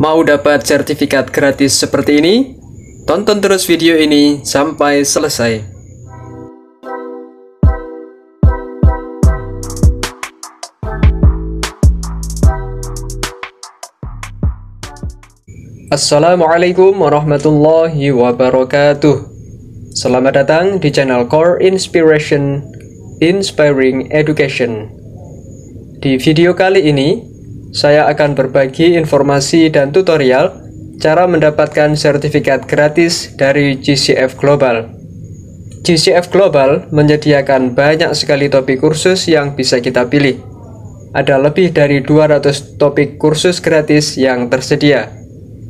Mau dapat sertifikat gratis seperti ini? Tonton terus video ini sampai selesai. Assalamualaikum warahmatullahi wabarakatuh. Selamat datang di channel Core Inspiration, Inspiring Education. Di video kali ini, saya akan berbagi informasi dan tutorial cara mendapatkan sertifikat gratis dari GCF Global. GCF Global menyediakan banyak sekali topik kursus yang bisa kita pilih. Ada lebih dari 200 topik kursus gratis yang tersedia.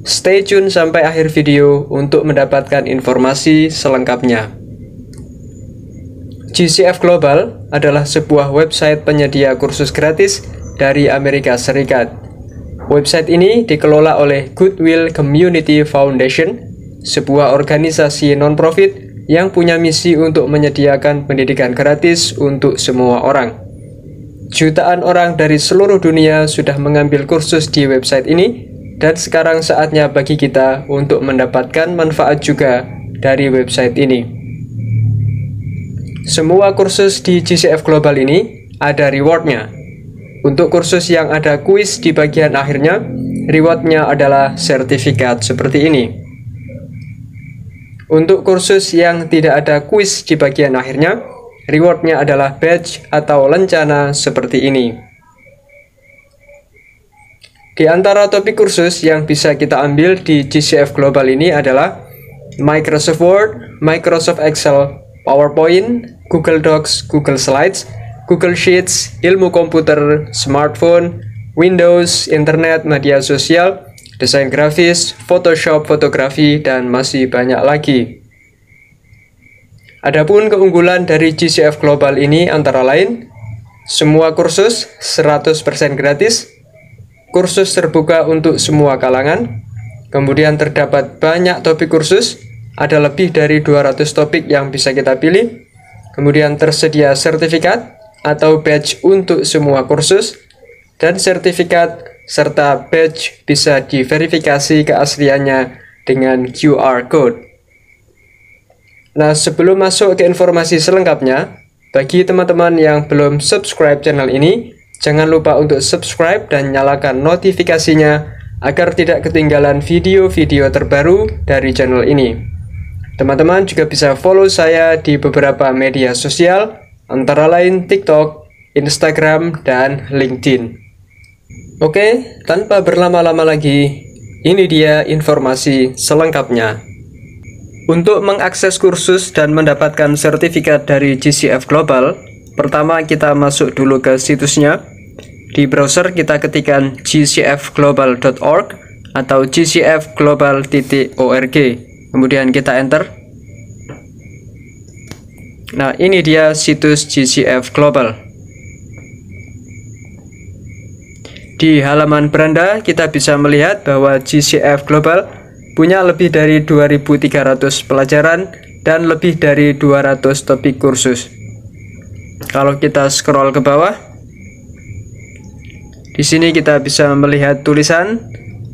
Stay tune sampai akhir video untuk mendapatkan informasi selengkapnya. GCF Global adalah sebuah website penyedia kursus gratis dari Amerika Serikat. Website ini dikelola oleh Goodwill Community Foundation, sebuah organisasi non-profit yang punya misi untuk menyediakan pendidikan gratis untuk semua orang. Jutaan orang dari seluruh dunia sudah mengambil kursus di website ini, dan sekarang saatnya bagi kita untuk mendapatkan manfaat juga dari website ini. Semua kursus di GCF Global ini ada rewardnya. Untuk kursus yang ada kuis di bagian akhirnya, rewardnya adalah sertifikat seperti ini. Untuk kursus yang tidak ada kuis di bagian akhirnya, rewardnya adalah badge atau lencana seperti ini. Di antara topik kursus yang bisa kita ambil di GCF Global ini adalah Microsoft Word, Microsoft Excel, PowerPoint, Google Docs, Google Slides, Google Sheets, ilmu komputer, smartphone, Windows, internet, media sosial, desain grafis, Photoshop, fotografi, dan masih banyak lagi. Adapun keunggulan dari GCF Global ini antara lain, semua kursus 100% gratis, kursus terbuka untuk semua kalangan, kemudian terdapat banyak topik kursus, ada lebih dari 200 topik yang bisa kita pilih, kemudian tersedia sertifikat atau badge untuk semua kursus, dan sertifikat serta badge bisa diverifikasi keasliannya dengan QR Code. Nah, sebelum masuk ke informasi selengkapnya, bagi teman-teman yang belum subscribe channel ini, jangan lupa untuk subscribe dan nyalakan notifikasinya agar tidak ketinggalan video-video terbaru dari channel ini. Teman-teman juga bisa follow saya di beberapa media sosial, antara lain TikTok, Instagram, dan LinkedIn. Oke, tanpa berlama-lama lagi, ini dia informasi selengkapnya. Untuk mengakses kursus dan mendapatkan sertifikat dari GCF Global, pertama kita masuk dulu ke situsnya. Di browser kita ketikkan gcfglobal.org atau gcfglobal.org, kemudian kita enter. Nah, ini dia situs GCF Global. Di halaman beranda kita bisa melihat bahwa GCF Global punya lebih dari 2.300 pelajaran dan lebih dari 200 topik kursus. Kalau kita scroll ke bawah, di sini kita bisa melihat tulisan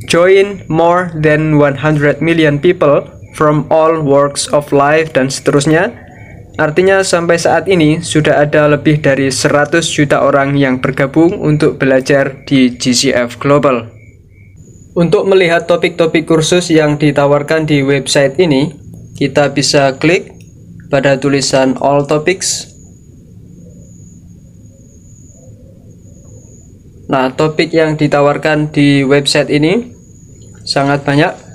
Join more than 100 million people from all walks of life dan seterusnya. Artinya sampai saat ini sudah ada lebih dari 100 juta orang yang bergabung untuk belajar di GCF Global. Untuk melihat topik-topik kursus yang ditawarkan di website ini, kita bisa klik pada tulisan All Topics. Nah, topik yang ditawarkan di website ini sangat banyak.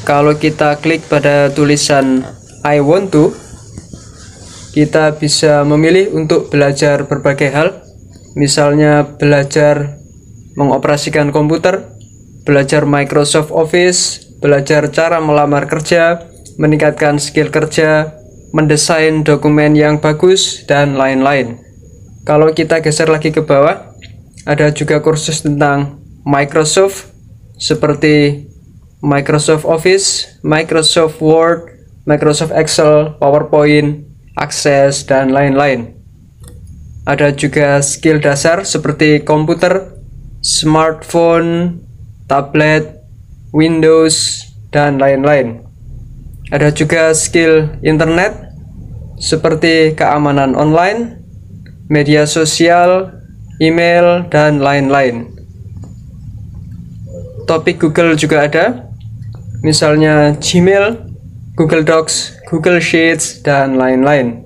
Kalau kita klik pada tulisan I want to, kita bisa memilih untuk belajar berbagai hal, misalnya belajar mengoperasikan komputer, belajar Microsoft Office, belajar cara melamar kerja, meningkatkan skill kerja, mendesain dokumen yang bagus, dan lain-lain. Kalau kita geser lagi ke bawah, ada juga kursus tentang Microsoft seperti Microsoft Office, Microsoft Word, Microsoft Excel, PowerPoint, Access, dan lain-lain. Ada juga skill dasar seperti komputer, smartphone, tablet, Windows, dan lain-lain. Ada juga skill internet seperti keamanan online, media sosial, email, dan lain-lain. Topik Google juga ada, misalnya Gmail, Google Docs, Google Sheets, dan lain-lain.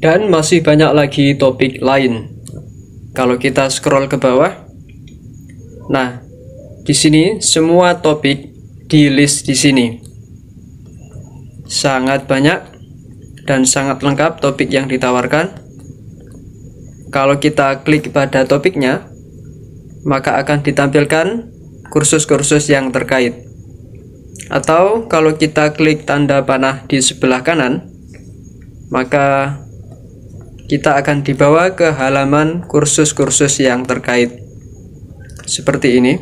Dan masih banyak lagi topik lain. Kalau kita scroll ke bawah, nah, di sini semua topik di list di sini. Sangat banyak dan sangat lengkap topik yang ditawarkan. Kalau kita klik pada topiknya, maka akan ditampilkan kursus-kursus yang terkait. Atau kalau kita klik tanda panah di sebelah kanan, maka kita akan dibawa ke halaman kursus-kursus yang terkait. Seperti ini.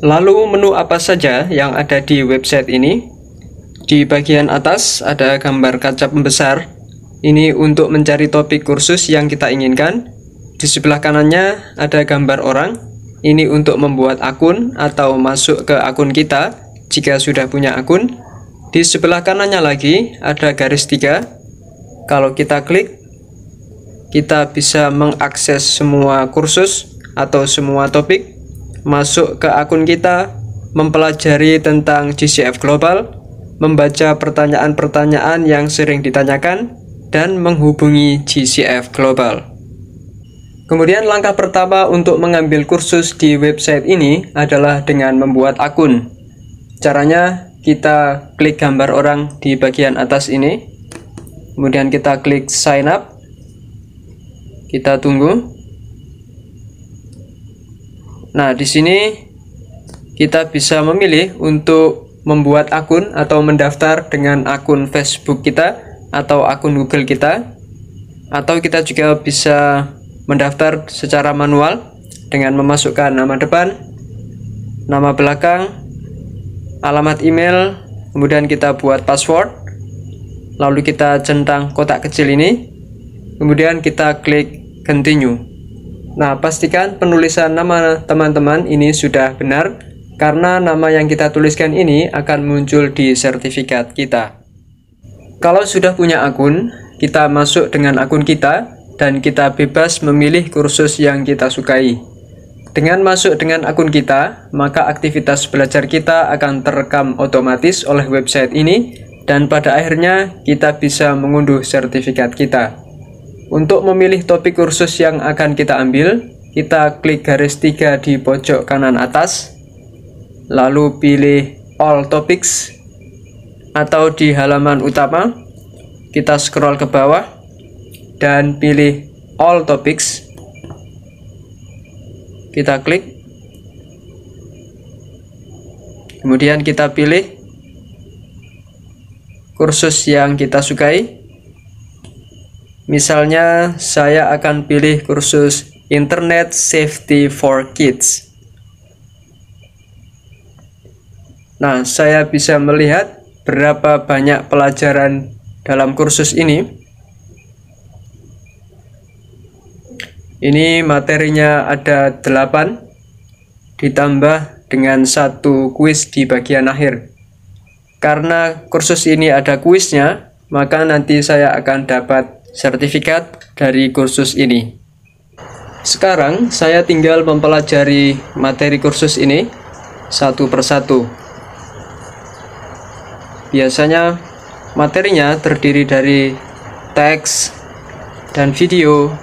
Lalu menu apa saja yang ada di website ini? Di bagian atas ada gambar kaca pembesar. Ini untuk mencari topik kursus yang kita inginkan. Di sebelah kanannya ada gambar orang. Ini untuk membuat akun atau masuk ke akun kita jika sudah punya akun. Di sebelah kanannya lagi ada garis 3. Kalau kita klik, kita bisa mengakses semua kursus atau semua topik, masuk ke akun kita, mempelajari tentang GCF Global, membaca pertanyaan-pertanyaan yang sering ditanyakan, dan menghubungi GCF Global. Kemudian langkah pertama untuk mengambil kursus di website ini adalah dengan membuat akun. Caranya kita klik gambar orang di bagian atas ini, kemudian kita klik sign up, kita tunggu. Nah, di sini kita bisa memilih untuk membuat akun atau mendaftar dengan akun Facebook kita atau akun Google kita, atau kita juga bisa mendaftar secara manual dengan memasukkan nama depan, nama belakang, alamat email, kemudian kita buat password, lalu kita centang kotak kecil ini, kemudian kita klik continue. Nah, pastikan penulisan nama teman-teman ini sudah benar, karena nama yang kita tuliskan ini akan muncul di sertifikat kita. Kalau sudah punya akun, kita masuk dengan akun kita, dan kita bebas memilih kursus yang kita sukai. Dengan masuk dengan akun kita, maka aktivitas belajar kita akan terekam otomatis oleh website ini, dan pada akhirnya kita bisa mengunduh sertifikat kita. Untuk memilih topik kursus yang akan kita ambil, kita klik garis 3 di pojok kanan atas, lalu pilih All Topics, atau di halaman utama, kita scroll ke bawah, dan pilih All Topics. Kita klik, kemudian kita pilih kursus yang kita sukai. Misalnya saya akan pilih kursus Internet Safety for Kids. Nah, saya bisa melihat berapa banyak pelajaran dalam kursus ini. Ini materinya ada 8, ditambah dengan 1 kuis di bagian akhir. Karena kursus ini ada kuisnya, maka nanti saya akan dapat sertifikat dari kursus ini. Sekarang saya tinggal mempelajari materi kursus ini satu persatu. Biasanya materinya terdiri dari teks dan video,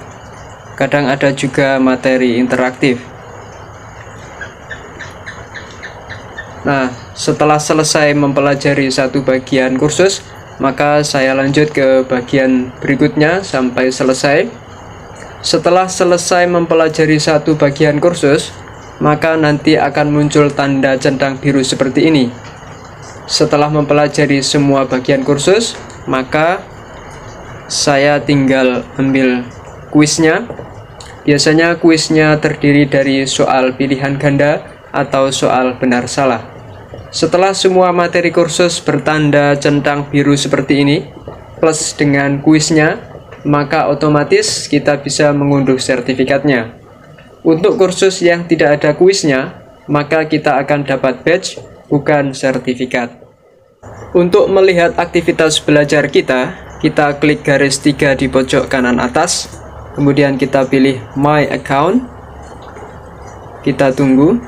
kadang ada juga materi interaktif. Nah, setelah selesai mempelajari satu bagian kursus, maka saya lanjut ke bagian berikutnya sampai selesai. Setelah selesai mempelajari satu bagian kursus, maka nanti akan muncul tanda centang biru seperti ini. Setelah mempelajari semua bagian kursus, maka saya tinggal ambil kuisnya. Biasanya kuisnya terdiri dari soal pilihan ganda atau soal benar salah. Setelah semua materi kursus bertanda centang biru seperti ini, plus dengan kuisnya, maka otomatis kita bisa mengunduh sertifikatnya. Untuk kursus yang tidak ada kuisnya, maka kita akan dapat badge, bukan sertifikat. Untuk melihat aktivitas belajar kita klik garis 3 di pojok kanan atas, kemudian kita pilih My Account, kita tunggu.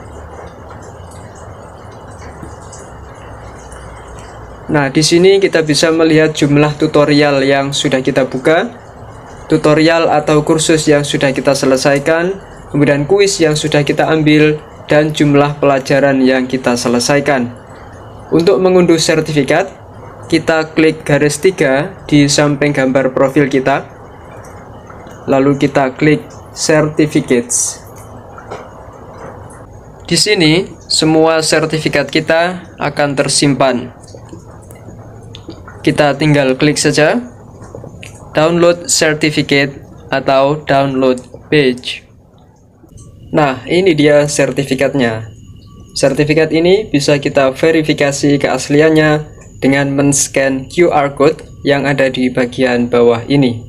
Nah, di sini kita bisa melihat jumlah tutorial yang sudah kita buka, tutorial atau kursus yang sudah kita selesaikan, kemudian kuis yang sudah kita ambil, dan jumlah pelajaran yang kita selesaikan. Untuk mengunduh sertifikat, kita klik garis 3 di samping gambar profil kita, lalu kita klik Certificates. Di sini, semua sertifikat kita akan tersimpan. Kita tinggal klik saja Download Certificate atau Download Page. Nah, ini dia sertifikatnya. Sertifikat ini bisa kita verifikasi keasliannya dengan men-scan QR code yang ada di bagian bawah ini.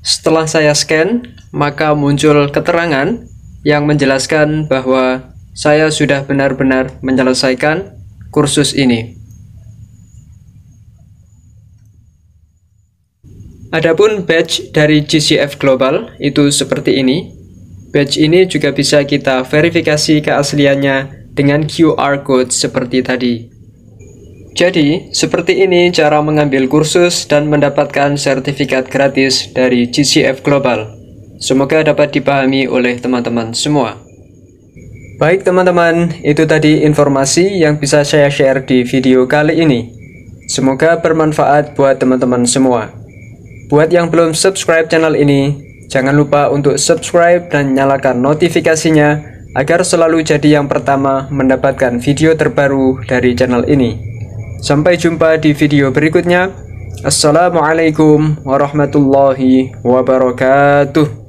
Setelah saya scan, maka muncul keterangan yang menjelaskan bahwa saya sudah benar-benar menyelesaikan kursus ini. Adapun badge dari GCF Global itu seperti ini. Badge ini juga bisa kita verifikasi keasliannya dengan QR code seperti tadi. Jadi, seperti ini cara mengambil kursus dan mendapatkan sertifikat gratis dari GCF Global. Semoga dapat dipahami oleh teman-teman semua. Baik teman-teman, itu tadi informasi yang bisa saya share di video kali ini. Semoga bermanfaat buat teman-teman semua. Buat yang belum subscribe channel ini, jangan lupa untuk subscribe dan nyalakan notifikasinya agar selalu jadi yang pertama mendapatkan video terbaru dari channel ini. Sampai jumpa di video berikutnya. Assalamualaikum warahmatullahi wabarakatuh.